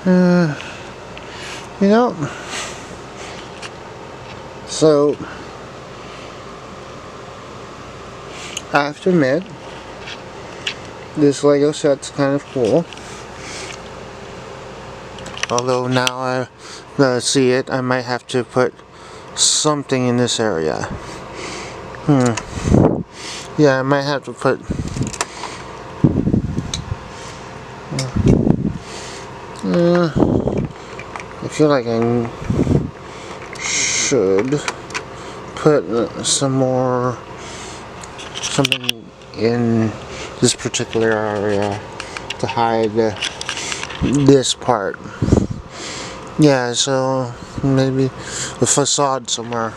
You know, so I have to admit, this Lego set's kind of cool. Although now I see it, I might have to put something in this area. Yeah, I might have to put... I feel like I should put something in this particular area to hide this part. Yeah, so maybe a facade somewhere.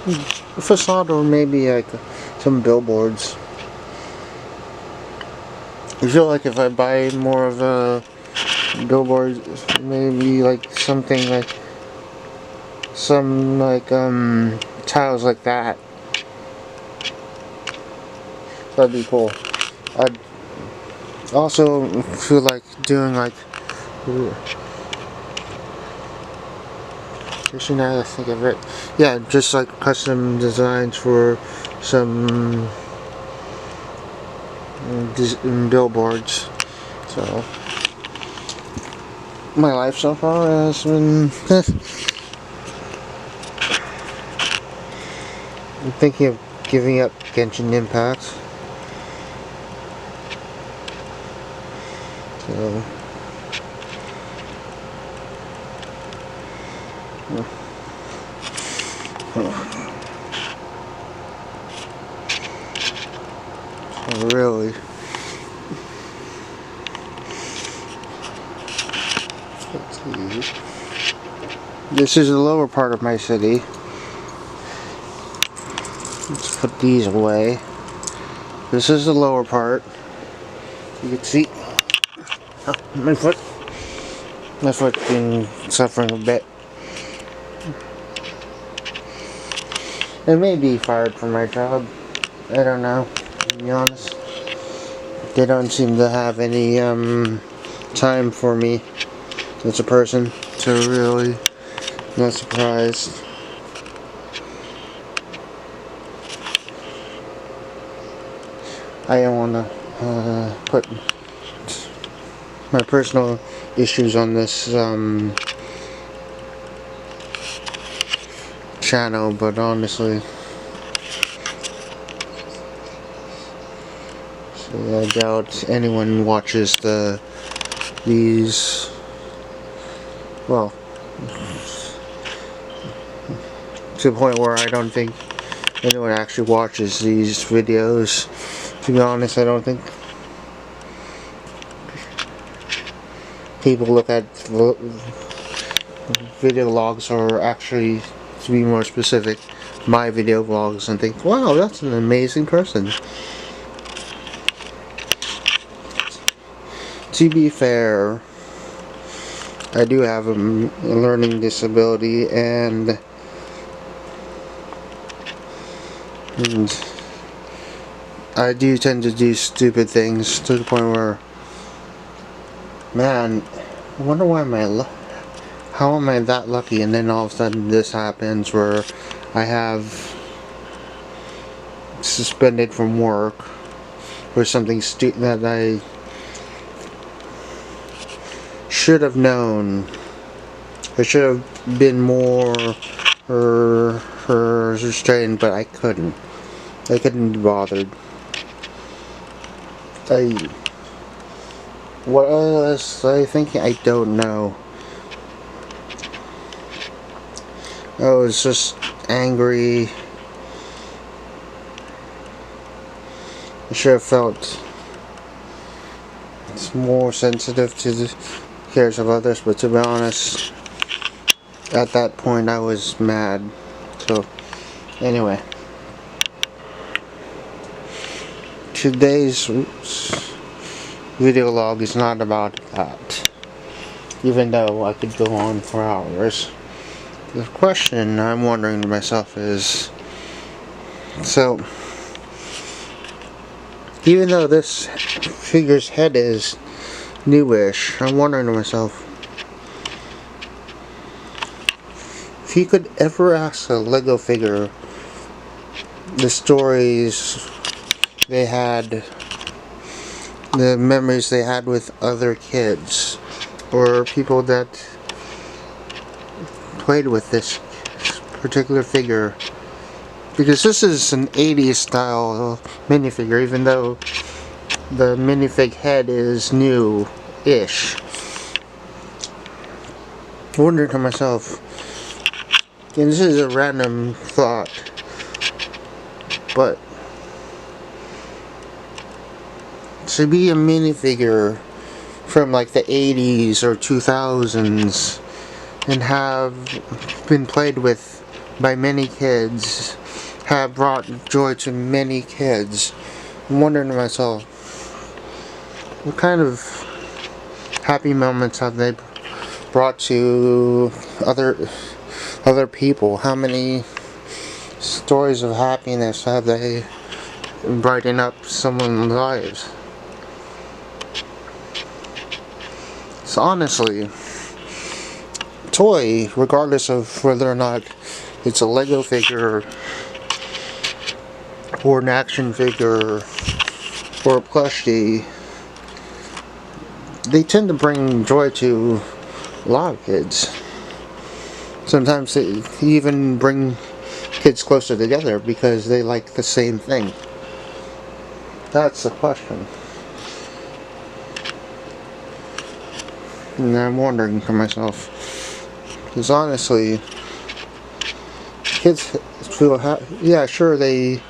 A facade, or maybe like some billboards. I feel like if I buy more of a billboards, maybe like something like some tiles like that. That'd be cool. I'd also feel like doing like, actually now that I think of it, yeah, just like custom designs for some billboards. So my life so far has been I'm thinking of giving up Genshin Impact. So really, let's see. This is the lower part of my city. Let's put these away. This is the lower part. You can see my foot's been suffering a bit. It may be fired from my job. I don't know, to be honest. They don't seem to have any time for me as a person, so really not surprised. I don't want to put my personal issues on this channel, but honestly, so I doubt anyone watches these. Well, to the point where I don't think anyone actually watches these videos. To be honest, I don't think people look at video logs, or actually, to be more specific, my video vlogs, and think, wow, that's an amazing person. To be fair, I do have a learning disability, and I do tend to do stupid things to the point where, man, I wonder why how am I that lucky? And then all of a sudden this happens where I have suspended from work for something that I should have known. I should have been more restrained, but I couldn't. I couldn't be bothered. What was I thinking? I don't know. I was just angry. I should have felt more sensitive to the cares of others, but to be honest, at that point I was mad. So, anyway. Today's video log is not about that, even though I could go on for hours. The question I'm wondering to myself is, so even though this figure's head is newish. I'm wondering to myself, if you could ever ask a Lego figure the stories they had, the memories they had with other kids, or people that played with this particular figure, because this is an 80s style minifigure, even though the minifig head is new-ish. I wondered to myself, and this is a random thought, but to be a minifigure from like the 80s or 2000s and have been played with by many kids, have brought joy to many kids, I'm wondering to myself, what kind of happy moments have they brought to other people? How many stories of happiness have they brightened up someone's lives? So honestly, toy, regardless of whether or not it's a Lego figure or an action figure or a plushie, they tend to bring joy to a lot of kids. Sometimes they even bring kids closer together because they like the same thing. That's the question. And I'm wondering to myself, because honestly, kids feel yeah, sure, they,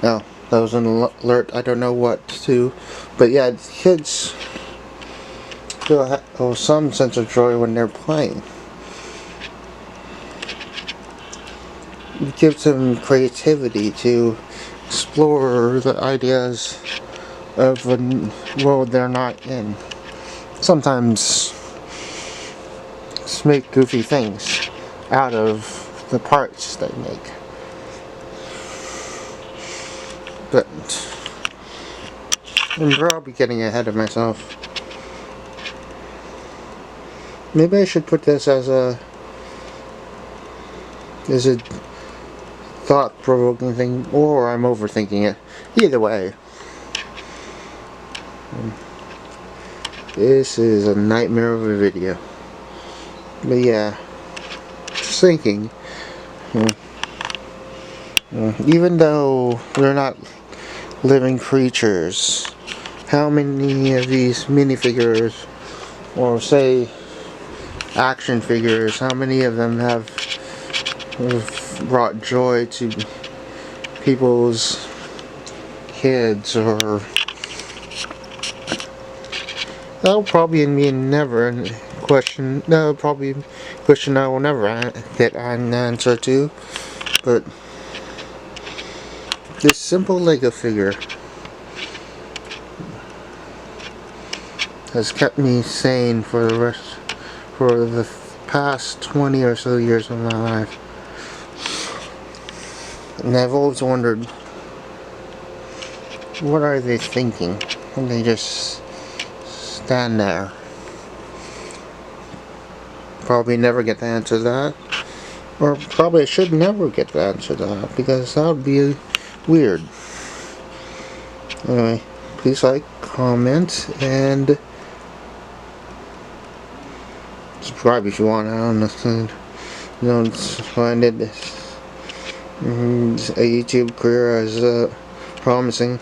no, that was an alert, I don't know what to, but yeah, kids feel some sense of joy when they're playing. It gives them creativity to explore the ideas of a world they're not in. Sometimes make goofy things out of the parts they make. But I'm probably getting ahead of myself. Maybe I should put this as a thought-provoking thing, or I'm overthinking it. Either way, this is a nightmare of a video. But yeah, just thinking, even though we're not living creatures, how many of these minifigures, or say action figures, how many of them have brought joy to people's kids? Or that'll probably be never question. That'll probably be a question I will never get an answer to. But this simple Lego figure has kept me sane for the past 20 or so years of my life. And I've always wondered, what are they thinking when they just stand there? Probably never get the answer to that. Or probably I should never get the answer to that, because that would be weird. Anyway, please like, comment, and subscribe if you want. I don't know. You don't find it a YouTube career as promising.